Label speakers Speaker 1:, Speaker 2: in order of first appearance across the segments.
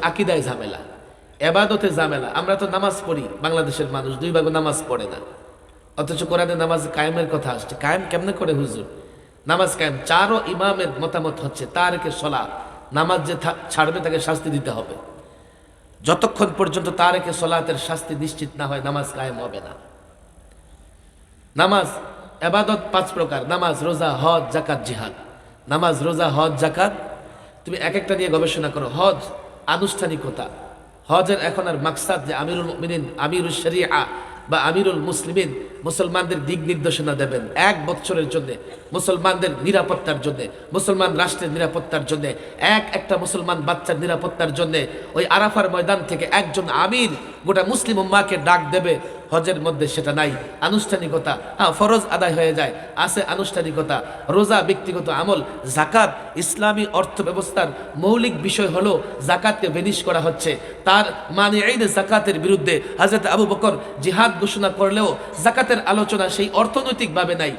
Speaker 1: আকিদায় ঝামেলা, এবাদতে ঝামেলা। আমরা তো নামাজ পড়ি, বাংলাদেশের মানুষ 2 ভাগ নামাজ পড়ে না, অথচ কোরআনে নামাজ কায়েমের কথা আসছে। কায়েম কেমনে করে হুজুর? নামাজ কায়েম, 4 ইমামের মতামত হচ্ছে তারেকে সলা, নামাজ যে ছাড়বে তাকে শাস্তি দিতে হবে। যতক্ষণ পর্যন্ত তারেকে সলাতের শাস্তি নিশ্চিত না হয় নামাজ কায়েম হবে না। নামাজ এবাদত 5 প্রকার: নামাজ, রোজা, হজ, জাকাত, জিহাদ। নামাজ, রোজা, হজ, জাকাত। তুমি এক একটা নিয়ে গবেষণা করো। হজ আনুষ্ঠানিকতা, হজের এখন আর মাকসাদ যে আমিরুল মুমিনিন, আমিরুল শরিয়া বা আমিরুল মুসলিমিন মুসলমানদের দিক নির্দেশনা দেবেন 1 বছরের জন্য, মুসলমানদের নিরাপত্তার জন্য, মুসলমান রাষ্ট্রের নিরাপত্তার জন্য, একটা মুসলমান বাচ্চার নিরাপত্তার জন্য ওই আরাফার ময়দান থেকে একজন আমির গোটা মুসলিম উম্মাহকে ডাক দেবে। হজের মধ্যে সেটা নাই। আনুষ্ঠানিকতা, হ্যাঁ, ফরজ আদায় হয়ে যায়, আছে আনুষ্ঠানিকতা। রোজা ব্যক্তিগত আমল। জাকাত ইসলামী অর্থ ব্যবস্থার মৌলিক বিষয় হলো জাকাতকে বেনিশ করা হচ্ছে। তার মানিঈন জাকাতের বিরুদ্ধে হযরত আবু বকর জিহাদ ঘোষণা করলেও জাকাতের আলোচনা সেই অর্থনৈতিকভাবে নাই।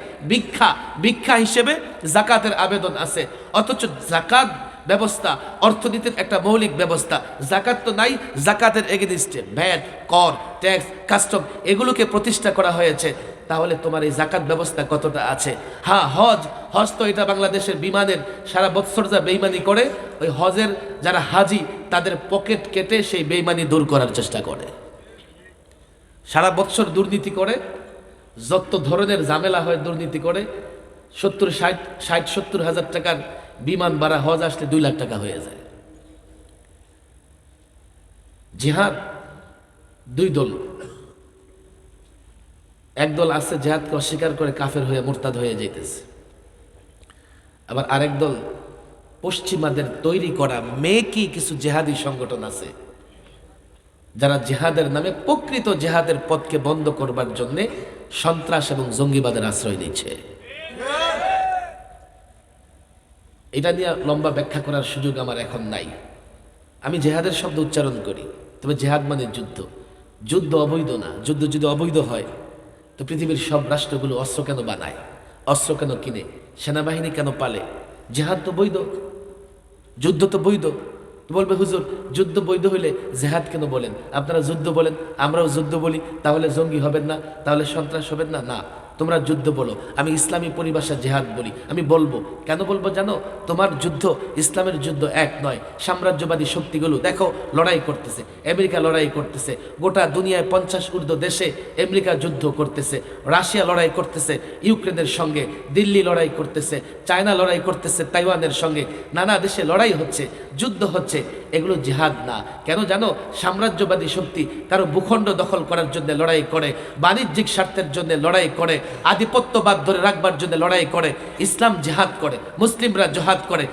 Speaker 1: ভিক্ষা হিসেবে জাকাতের আবেদন আছে, অথচ জাকাত ব্যবস্থা অর্থনীতির একটা মৌলিক ব্যবস্থা। জাকাত তো নাই। জাকাতের এগেনিস্টে ভ্যাট, কর, ট্যাক্স, কাস্টম এগুলোকে প্রতিষ্ঠা করা হয়েছে। তাহলে তোমার এই জাকাত ব্যবস্থা কতটা আছে? হ্যাঁ, হজ তো এটা বাংলাদেশের বিমানের সারা বৎসর যা বেইমানি করে, ওই হজের যারা হাজি তাদের পকেট কেটে সেই বেইমানি দূর করার চেষ্টা করে। সারা বৎসর দুর্নীতি করে, যত ধরনের ঝামেলা হয় দুর্নীতি করে। 60-70 হাজার টাকার বিমান ভাড়া হজ আসলে 2 লাখ টাকা হয়ে যায়। জিহাদ 2 দল, এক দল আছে জিহাদকে অস্বীকার করে কাফের হয়ে মুরতাদ হয়ে যাইতেছে, আবার আরেক দল পশ্চিমাদের তৈরি করা মেকি কিছু জেহাদি সংগঠন আছে যারা জেহাদের নামে প্রকৃত জেহাদের পথকে বন্ধ করবার জন্য সন্ত্রাস এবং জঙ্গিবাদের আশ্রয় নিচ্ছে। এটা নিয়ে লম্বা ব্যাখ্যা করার সুযোগ আমার এখন নাই। আমি জেহাদের শব্দ উচ্চারণ করি, তবে জেহাদ মানে যুদ্ধ। যুদ্ধ অবৈধ না। যুদ্ধ যদি অবৈধ হয় তো পৃথিবীর সব রাষ্ট্রগুলো অস্ত্র কেন বানায়, অস্ত্র কেন কিনে, সেনাবাহিনী কেন পালে? জেহাদ তো বৈধ, যুদ্ধ তো বৈধ। বলবে হুজুর যুদ্ধ বৈধ হইলে জেহাদ কেন বলেন? আপনারা যুদ্ধ বলেন, আমরাও যুদ্ধ বলি, তাহলে জঙ্গি হবেন না? তাহলে সন্ত্রাস হবেন না? না, তোমরা যুদ্ধ বলো, আমি ইসলামী পরিভাষা জেহাদ বলি। আমি বলবো, কেন বলবো জানো? তোমার যুদ্ধ ইসলামের যুদ্ধ এক নয়। সাম্রাজ্যবাদী শক্তিগুলো দেখো লড়াই করতেছে, আমেরিকা লড়াই করতেছে, গোটা দুনিয়ায় 50 ঊর্ধ্ব দেশে আমেরিকা যুদ্ধ করতেছে, রাশিয়া লড়াই করতেছে ইউক্রেনের সঙ্গে, দিল্লি লড়াই করতেছে, চায়না লড়াই করতেছে তাইওয়ানের সঙ্গে, নানা দেশে লড়াই হচ্ছে, যুদ্ধ হচ্ছে। এগুলো জিহাদ না। কেন জানো? সাম্রাজ্যবাদী শক্তি কারো ভূখণ্ড দখল করার জন্য লড়াই করে, বাণিজ্যিক স্বার্থের জন্য লড়াই করে, আধিপত্যবাদ ধরে রাখবার জন্য লড়াই করে। ইসলাম জিহাদ করে, মুসলিমরা জিহাদ করে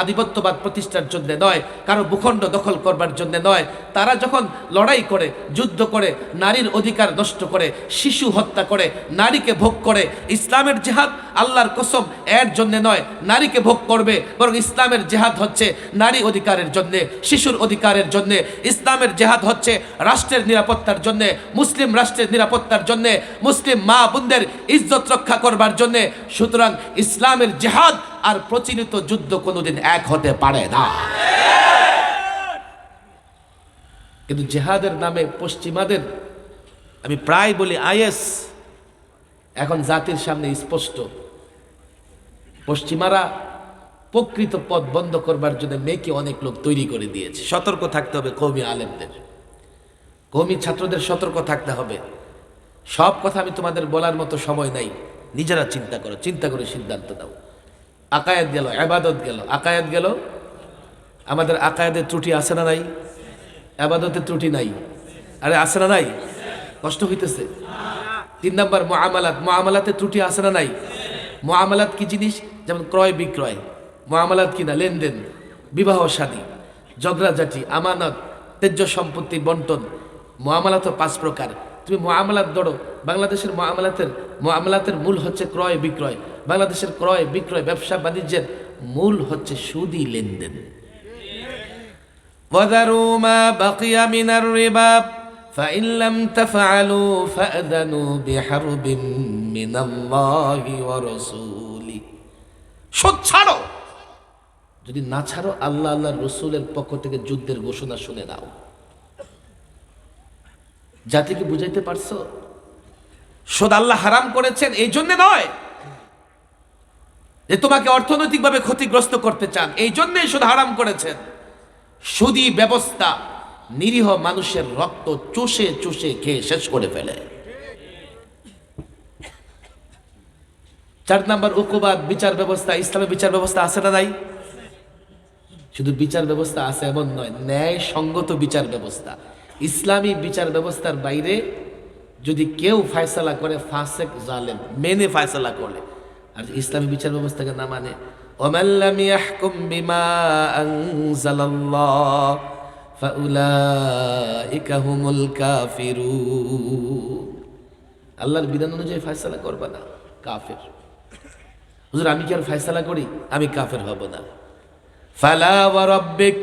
Speaker 1: আধিপত্যবাদ প্রতিষ্ঠার জন্য নয়, কারো ভূখণ্ড দখল করবার জন্য নয়। তারা যখন লড়াই করে, যুদ্ধ করে, নারীর অধিকার নষ্ট করে, শিশু হত্যা করে, নারীকে ভোগ করে, ইসলামের জিহাদ আল্লাহর কসম এর জন্য নয় নারীকে ভোগ করবে, বরং ইসলামের জিহাদ হচ্ছে নারী অধিকারের জন্য, শিশুর অধিকারের জন্য। ইসলামের জিহাদ হচ্ছে রাষ্ট্রের নিরাপত্তার জন্য, মুসলিম রাষ্ট্রের নিরাপত্তার জন্য, মুসলিম মা বোনদের ইজ্জত রক্ষা করবার জন্য। সুতরাং ইসলামের জিহাদ আর প্রচলিত যুদ্ধ কোনোদিন এক হতে পারে না। কিন্তু জিহাদের নামে পশ্চিমাদের, আমি প্রায় বলি আইএস এখন জাতির সামনে স্পষ্ট। পশ্চিমারা প্রকৃত পথ বন্ধ করবার জন্য মেয়েকে অনেক লোক তৈরি করে দিয়েছে। সতর্ক থাকতে হবে কওমি আলেমদের, কওমি ছাত্রদের সতর্ক থাকতে হবে। সব কথা আমি তোমাদের বলার মতো সময় নাই, নিজেরা চিন্তা করো, চিন্তা করে সিদ্ধান্ত দাও। আকায়াত গেল, ইবাদত গেল, আকায়াত গেল। আমাদের আকায়াদের ত্রুটি আছে না নাই? ইবাদতের ত্রুটি নাই? আরে আছে না নাই? কষ্ট হইতেছে। 3 নাম্বার মুআমালাত, মুআমালাতের ত্রুটি আছে না নাই? মুআমালাত কি জিনিস? যেমন ক্রয় বিক্রয়, মুআমালাত কি না? লেনদেন, বিবাহ শাদী, ঝগড়াঝাটি, আমানত, তেজ্য সম্পত্তি বন্টন। মুআমালাত 5 প্রকার। তুমি মুআমালাত ধরো, বাংলাদেশের মুআমালাতের মূল হচ্ছে ক্রয় বিক্রয়। বাংলাদেশের ক্রয় বিক্রয় ব্যবসা বাণিজ্যের মূল হচ্ছে সুদি লেনদেন। ওয়াযারু মা বাকিয়া মিনার রিবা ফাইন লাম তাফআলু ফাআযানু বিহারবিন মিনাল্লাহি ওয়া রাসূলি। সুদ ছাড়ো, যদি না ছাড়ো, আল্লাহ আল্লাহ রসুলের পক্ষ থেকে যুদ্ধের ঘোষণা শুনে নাও। জাতিকে বুঝাইতে পারছো? সুদ আল্লাহ হারাম করেছেন এই জন্য নয় যে তোমাকে অর্থনৈতিকভাবে ক্ষতিগ্রস্ত করতে চান, এই জন্যই সুদ হারাম করেছেন। সুদী ব্যবস্থা নিরীহ মানুষের রক্ত চুষে চুষে খেয়ে শেষ করে ফেলে। 4 নাম্বার উকুবাত, বিচার ব্যবস্থা। ইসলামে বিচার ব্যবস্থা আছে না নাই? শুধু বিচার ব্যবস্থা আছে এমন নয়, ন্যায় সঙ্গত বিচার ব্যবস্থা। ইসলামী বিচার ব্যবস্থার বাইরে যদি কেউ ফায়সালা করে, ফাসেক জালেম, মেনে ফায়সালা করে। আর ইসলামী বিচার ব্যবস্থাকে না মানে, ওমান লাম ইয়াহকুম বিমা আনজালাল্লাহ ফাউলাইকা হুমুল কাফিরুন। আল্লাহর বিধান অনুযায়ী ফায়সালা করবা না, কাফের। হুজুর আমি কি আর ফায়সালা করি, আমি কাফের হব না। ফালা ওয়া রাব্বিক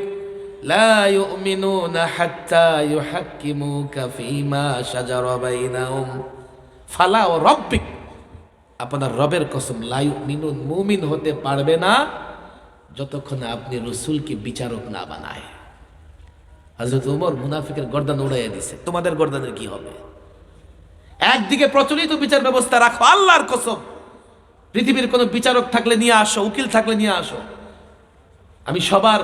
Speaker 1: লা ইউমিনুনা হাত্তা ইউহাক্কিমুকা ফীমা শাজারা বাইনাহুম। ফালা ওয়া রাব্বিক, আপনার রবের কসম, লা ইউমিনুন, মুমিন হতে পারবে না যতক্ষণ আপনি রসুলকে বিচারক না বানায়। হযরত ওমর মুনাফিকের গর্দান উড়াইয়া দিছে, তোমাদের গর্দানের কি হবে? একদিকে প্রচলিত বিচার ব্যবস্থা রাখো, আল্লাহর কসম পৃথিবীর কোনো বিচারক থাকলে নিয়ে আসো, উকিল থাকলে নিয়ে আসো, আমি সবার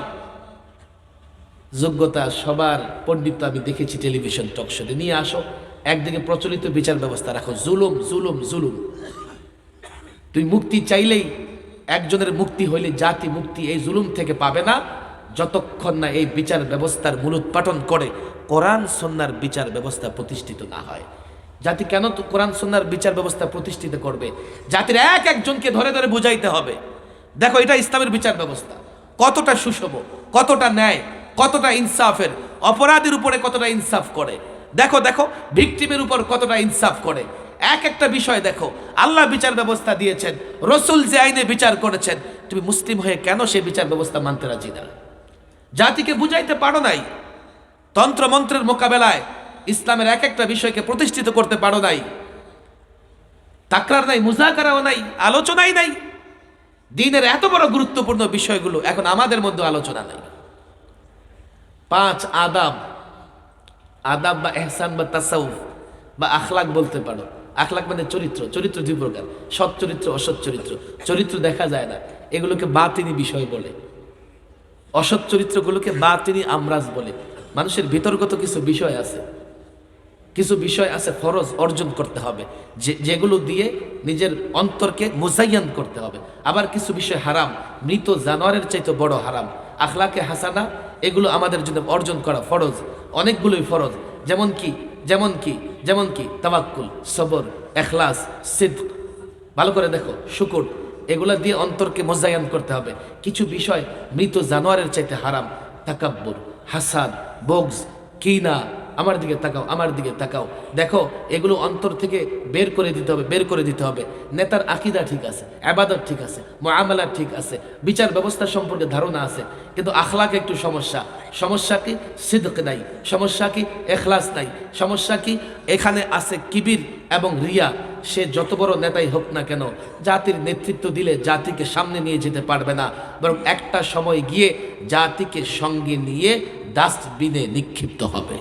Speaker 1: যোগ্যতা, সবার পণ্ডিত আমি দেখেছি টেলিভিশন টক শোতে, নিয়ে আসো। একদিকে প্রচলিত বিচার ব্যবস্থা রাখো। জুলুম জুলুম জুলুম। তুই মুক্তি চাইলেই, একজনের মুক্তি হইলে জাতি মুক্তি এই জুলুম থেকে পাবে না যতক্ষণ না এই বিচার ব্যবস্থার মূলোৎপাটন করে কোরআন সুন্নাহর বিচার ব্যবস্থা প্রতিষ্ঠিত না হয়। জাতি কেন তো কোরআন সুন্নাহর বিচার ব্যবস্থা প্রতিষ্ঠিত করবে? জাতির এক একজনকে ধরে ধরে বুঝাইতে হবে, দেখো এটা ইসলামের বিচার ব্যবস্থা, কতটা সুষম, কতটা ন্যায়, কতটা ইনসাফের, অপরাধীর উপরে কতটা ইনসাফ করে, দেখো দেখো ভিকটিমের উপর কতটা ইনসাফ করে। এক একটা বিষয় দেখো, আল্লাহ বিচার ব্যবস্থা দিয়েছেন, রসুল যে আইনে বিচার করেছেন, তুমি মুসলিম হয়ে কেন সেই বিচার ব্যবস্থা মানতে রাজি না? জাতিকে বুঝাইতে পারো নাই, তন্ত্র মন্ত্রের মোকাবেলায় ইসলামের এক একটা বিষয়কে প্রতিষ্ঠিত করতে পারো নাই। তাকরার নাই, মুজাকারাও নাই, আলোচনাই নাই। দ্বীনের এত বড় গুরুত্বপূর্ণ বিষয়গুলো এখন আমাদের মধ্যে আলোচনা নাই। 5 আদাব, আদাব বা এহসান বা তাসাউফ বা আখলাক বলতে পারো। আখলাক মানে চরিত্র, চরিত্র 2 প্রকার, সৎ চরিত্র, অসৎ চরিত্র। চরিত্র দেখা যায় না, এগুলোকে বাতিনি বিষয় বলে। অসৎ চরিত্রগুলোকে বাতিনি আমরাজ বলে। মানুষের ভিতরগত কিছু বিষয় আছে, কিছু বিষয় আছে ফরজ অর্জন করতে হবে, যেগুলো দিয়ে নিজের অন্তরকে মুজাইয়ান করতে হবে। আবার কিছু বিষয় হারাম, মৃত জানোয়ারের চাইতে বড় হারাম। আখলাকে হাসানা, এগুলো আমাদের জন্য অর্জন করা ফরজ, অনেকগুলোই ফরজ। যেমন কি যেমন কি যেমন কি তাওয়াক্কুল, সবর, এখলাস, সিদক, ভালো করে দেখো, শুকর, এগুলা দিয়ে অন্তরকে মোজাইয়ান করতে হবে। কিছু বিষয় মৃত জানোয়ারের চাইতে হারাম, তাকাব্বুর, হাসাদ, বগজ, কিনা, আমার দিকে তাকাও, আমার দিকে তাকাও, দেখো এগুলো অন্তর থেকে বের করে দিতে হবে, বের করে দিতে হবে। নেতার আকীদা ঠিক আছে, ইবাদত ঠিক আছে, মুআমালা ঠিক আছে, বিচার ব্যবস্থা সম্পর্কে ধারণা আছে, কিন্তু আখলাক একটু সমস্যা। সমস্যা কি? সিদক নাই। সমস্যা কি? এখলাস নাই। সমস্যা কি? এখানে আছে কিবির এবং রিয়া। সে যত বড় নেতাই হোক না কেন, জাতির নেতৃত্ব দিলে জাতিকে সামনে নিয়ে যেতে পারবে না, বরং একটা সময় গিয়ে জাতিকে সঙ্গে নিয়ে ডাস্টবিনে নিক্ষিপ্ত হবে।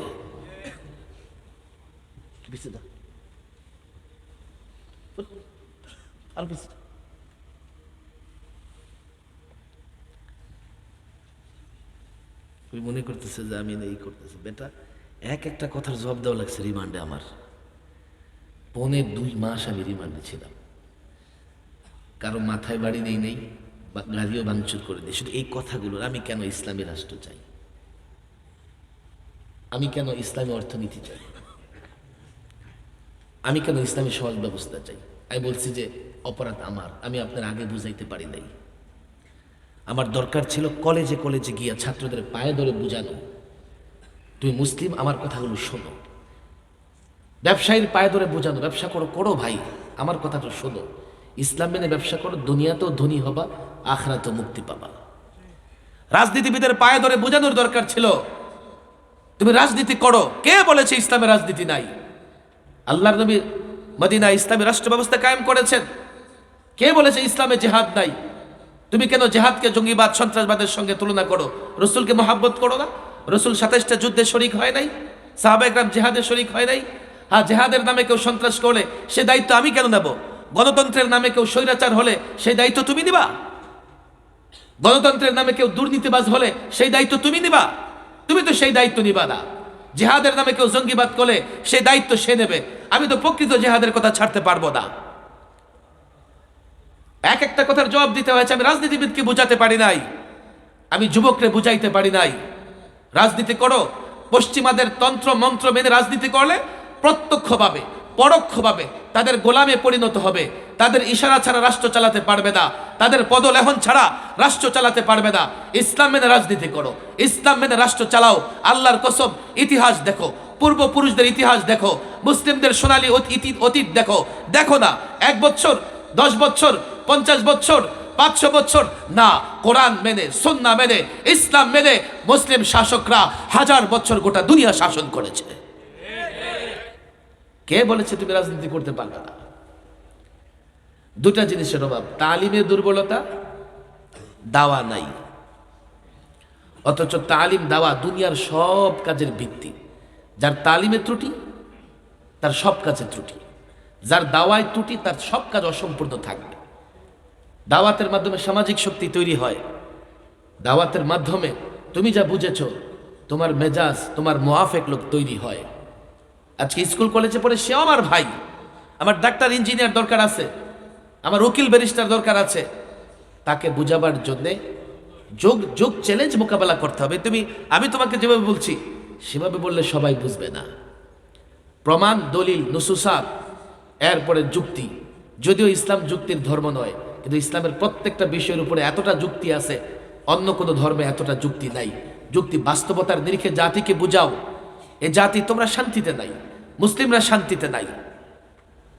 Speaker 1: মনে করতেছে যে আমি এই করতেছি, বেটা এক একটা কথার জবাব দেওয়া লাগছে রিমান্ডে। আমার 2.5 মাস আমি রিমান্ডে ছিলাম, কারো মাথায় বাড়ি নেই বা গাড়িও ভাঙচুর করে দিই। শুধু এই কথাগুলো, আমি কেন ইসলামী রাষ্ট্র চাই, আমি কেন ইসলামী অর্থনীতি চাই, আমি কেন ইসলামী সমাজ ব্যবস্থা চাই। আমি বলছি যে অপরাধ আমার, আমি আপনার আগে বুঝাইতে পারি নাই। আমার দরকার ছিল কলেজে কলেজে গিয়া ছাত্রদের পায়ে ধরে বুঝানো, তুমি মুসলিম, আমার কথাগুলো শোনো। ব্যবসায়ীর পায়ে ধরে বোঝানো, ব্যবসা করো করো ভাই, আমার কথাটা শোনো, ইসলাম মেনে ব্যবসা করো, দুনিয়াতেও ধনী হবা, আখিরাতেও মুক্তি পাবা। রাজনীতিবিদের পায়ে ধরে বোঝানোর দরকার ছিল, তুমি রাজনীতি করো। কে বলেছে ইসলামে রাজনীতি নাই? আল্লাহর নবী মদিনায় ইসলামী রাষ্ট্র ব্যবস্থা কায়েম করেছেন। কে বলেছে ইসলামে জিহাদ নাই? তুমি কেন জেহাদকে জঙ্গিবাদ সন্ত্রাসবাদের সঙ্গে তুলনা করো? রসুলকে মহাব্বত করো না? রসুল 27টা যুদ্ধে শরিক হয় নাই? সাহাবা একরাম জেহাদে শরিক হয় নাই? হ্যাঁ, জেহাদের নামে কেউ সন্ত্রাস করলে সে দায়িত্ব আমি কেন নেব? গণতন্ত্রের নামে কেউ স্বৈরাচার হলে সেই দায়িত্ব তুমি নিবা? গণতন্ত্রের নামে কেউ দুর্নীতিবাজ হলে সেই দায়িত্ব তুমি নিবা? তুমি তো সেই দায়িত্ব নিবা না। জেহাদের নামে কেউ জঙ্গিবাদ করলে সেই দায়িত্ব সে নেবে। আমি তো প্রকৃত জেহাদের কথা ছাড়তে পারবো না। এক একটা কথার জবাব দিতে হয়েছে। আমি রাজনীতিবিদকে বুঝাতে পারি নাই, আমি যুবকরে বুঝাইতে পারি নাই। রাজনীতি করো, পশ্চিমাদের তন্ত্র মন্ত্র মেনে রাজনীতি করলে প্রত্যক্ষভাবে পরোক্ষভাবে তাদের গোলামে পরিণত হবে। তাদের ইশারা ছাড়া রাষ্ট্র চালাতে পারবে না, তাদের পদলেহন ছাড়া রাষ্ট্র চালাতে পারবে না। ইসলাম মেনে রাজনীতি করো, ইসলাম মেনে রাষ্ট্র চালাও। আল্লাহর কসম, ইতিহাস দেখো, পূর্বপুরুষদের ইতিহাস দেখো, মুসলিমদের সোনালী অতীত দেখো। দেখো না 1 বছর, 10 বছর, 50 বছর, 500 বছর না, কোরআন মেনে, সুন্নাহ মেনে, ইসলাম মেনে মুসলিম শাসকরা 1000 বছর গোটা দুনিয়া শাসন করেছে। কে বলেছে তুমি রাজনীতি করতে পারবে না? দুটা জিনিসের অভাব, তালিমের দুর্বলতা, দাওয়া নাই। অথচ তালিম দাওয়া দুনিয়ার সব কাজের ভিত্তি। যার তালিমে ত্রুটি তার সব কাজে ত্রুটি, যার দাওয়ায় ত্রুটি তার সব কাজ অসম্পূর্ণ থাকবে। দাওয়াতের মাধ্যমে সামাজিক শক্তি তৈরি হয়। দাওয়াতের মাধ্যমে তুমি যা বুঝেছ, তোমার মেজাজ, তোমার মুআফেক লোক তৈরি হয়। আজকে স্কুল কলেজে পড়ে সেও আমার ভাই, আমার ডাক্তার ইঞ্জিনিয়ার দরকার আছে, আমার উকিল ব্যারিস্টার দরকার আছে। তাকে বুঝাবার জন্যে যোগ চ্যালেঞ্জ মোকাবেলা করতে হবে। আমি তোমাকে যেভাবে বলছি সেভাবে বললে সবাই বুঝবে না। প্রমাণ, দলিল, নুসুসাত, এরপরে যুক্তি। যদিও ইসলাম যুক্তির ধর্ম নয়, কিন্তু ইসলামের প্রত্যেকটা বিষয়ের উপরে এতটা যুক্তি আছে, অন্য কোনো ধর্মে এতটা যুক্তি নাই। যুক্তি বাস্তবতার নিরিখে জাতিকে বুঝাও। এ জাতি তোমরা শান্তিতে নাই, মুসলিমরা শান্তিতে নাই।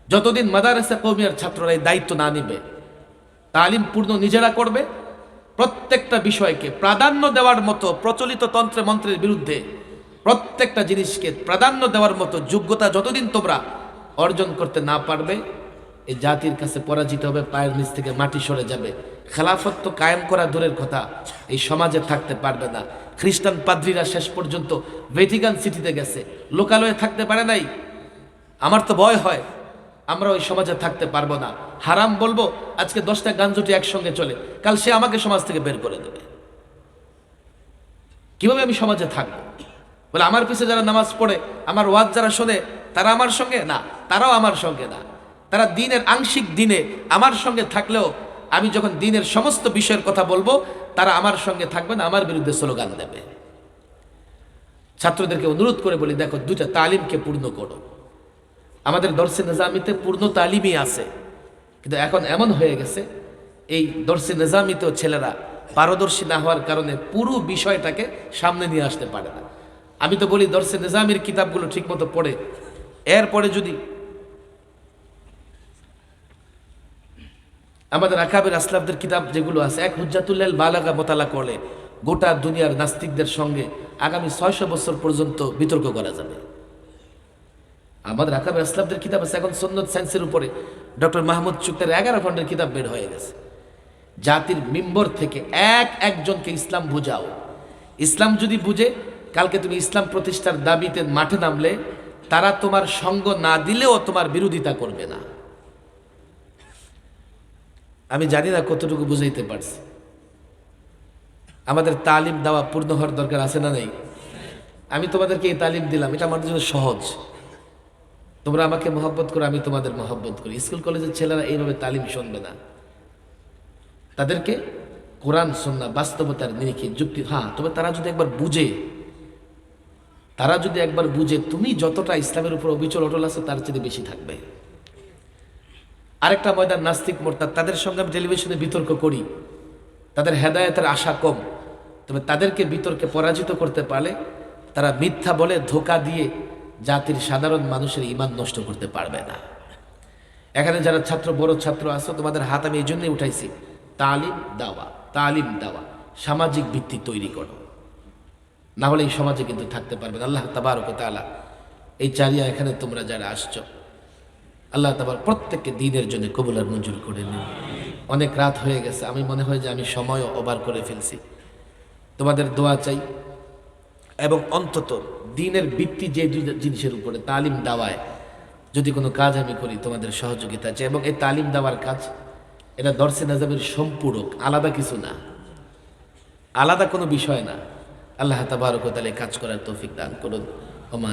Speaker 1: যতদিন মাদারেসা কওমিয়ার ছাত্ররা এই দায়িত্ব না নিবে, তালিম পূর্ণ নিজেরা করবে, প্রত্যেকটা বিষয়কে প্রাধান্য দেওয়ার মতো, প্রচলিত তন্ত্রে মন্ত্রের বিরুদ্ধে প্রত্যেকটা জিনিসকে প্রাধান্য দেওয়ার মতো যোগ্যতা যতদিন তোমরা অর্জন করতে না পারবে, এই জাতির কাছে পরাজিত হবে, পায়ের নিচ থেকে মাটি সরে যাবে। খেলাফত তো কায়েম করা দূরের কথা, এই সমাজে থাকতে পারবে না। খ্রিস্টান পাদ্রীরা শেষ পর্যন্ত ভ্যাটিকান সিটিতে গেছে, লোকালয়ে থাকতে পারে নাই। আমার তো ভয় হয় আমরা ওই সমাজে থাকতে পারবো না। হারাম বলবো, আজকে 10টা গাঞ্জুটি একসঙ্গে চলে, কাল সে আমাকে সমাজ থেকে বের করে দেবে। কিভাবে আমি সমাজে থাকবো? বলে আমার পিছনে যারা নামাজ পড়ে, আমার ওয়াজ যারা শোনে, তারা আমার সঙ্গে না, তারাও আমার সঙ্গে না। তারা দিনের আংশিক দিনে আমার সঙ্গে থাকলেও আমি যখন দিনের সমস্ত বিষয়ের কথা বলবো, তারা আমার সঙ্গে থাকবে না, আমার বিরুদ্ধে স্লোগান দেবে। ছাত্রদেরকে অনুরোধ করে বলি, দেখো, 2টা তালিমকে পূর্ণ করো। আমাদের দর্শে নিজামিতে পূর্ণ তালিমই আছে, কিন্তু এখন এমন হয়ে গেছে এই দর্শে নিজামিতেও ছেলেরা পারদর্শী না হওয়ার কারণে পুরো বিষয়টাকে সামনে নিয়ে আসতে পারে না। আমি তো বলি দর্শে নিজামির কিতাবগুলো ঠিকমতো পড়ে, এরপরে যদি আমাদের আকাবের আসলাফদের কিতাব যেগুলো আছে, এক হুজ্জাতুল্লাহ বালাগা মোতালা করলে গোটা দুনিয়ার নাস্তিকদের সঙ্গে আগামী 600 বছর পর্যন্ত বিতর্ক করা যাবে। আমাদের আকাবের আসলাফদের কিতাব আছে, এখন সুন্নত সায়েন্সের উপরে ডক্টর মাহমুদ চুক্তার 11 খণ্ডের কিতাব বের হয়ে গেছে। জাতির মিম্বর থেকে একজনকে ইসলাম বুঝাও। ইসলাম যদি বুঝে, কালকে তুমি ইসলাম প্রতিষ্ঠার দাবিতে মাঠে নামলে তারা তোমার সঙ্গ না দিলেও তোমার বিরোধিতা করবে না। আমি জানি না কতটুকু বুঝাইতে পারছি। আমাদের তালিম দেওয়া পূর্ণ হওয়ার দরকার আছে না নেই? আমি তোমাদেরকে এই তালিম দিলাম, এটা আমাদের জন্য সহজ। তোমরা আমাকে মহব্বত করো, আমি তোমাদের মহব্বত করি। স্কুল কলেজের ছেলেরা এইভাবে তালিম শুনবে না। তাদেরকে কোরআন সুন্নাহ বাস্তবতার নিরিখে যুক্তি, হ্যাঁ, তবে তারা যদি একবার বুঝে তুমি যতটা ইসলামের উপর অবিচল অটল আছে তার চেয়ে বেশি থাকবে। আরেকটা ময়দান নাস্তিক মোরতাদ, তাদের সঙ্গে আমি টেলিভিশনে বিতর্ক করি, তাদের হেদায়েতের আশা কম, তবে তাদেরকে বিতর্কে পরাজিত করতে পারলে তারা মিথ্যা বলে ধোঁকা দিয়ে জাতির সাধারণ মানুষের ঈমান নষ্ট করতে পারবে না। এখানে যারা ছাত্র, বড় ছাত্র আছো, তোমাদের হাত আমি এই জন্যই উঠাইছি, তালিম দেওয়া, সামাজিক ভিত্তি তৈরি করো, না হলে এই সমাজে কিন্তু থাকতে পারবে না। আল্লাহ তাবারক ওয়া তাআলা এই চারিয়া এখানে তোমরা যারা আসছো, আল্লাহ তাআলা প্রত্যেককে দ্বীনের জন্য কবুল আর মঞ্জুর করে নিন। অনেক রাত হয়ে গেছে, আমি মনে হয় যে আমি সময়ও ওভার করে ফেলছি। তোমাদের দোয়া চাই, এবং অন্তত দিনের ভিত্তি যে দুই জিনিসের উপরে তালিম দেওয়ায় যদি কোনো কাজ আমি করি তোমাদের সহযোগিতা চাই। এবং এই তালিম দেওয়ার কাজ এটা দর্শে নাজাবের সম্পূরক, আলাদা কিছু না, আলাদা কোনো বিষয় না। আল্লাহ তাবারক ওয়া তাআলা কাজ করার তৌফিক দান করুন। ওমা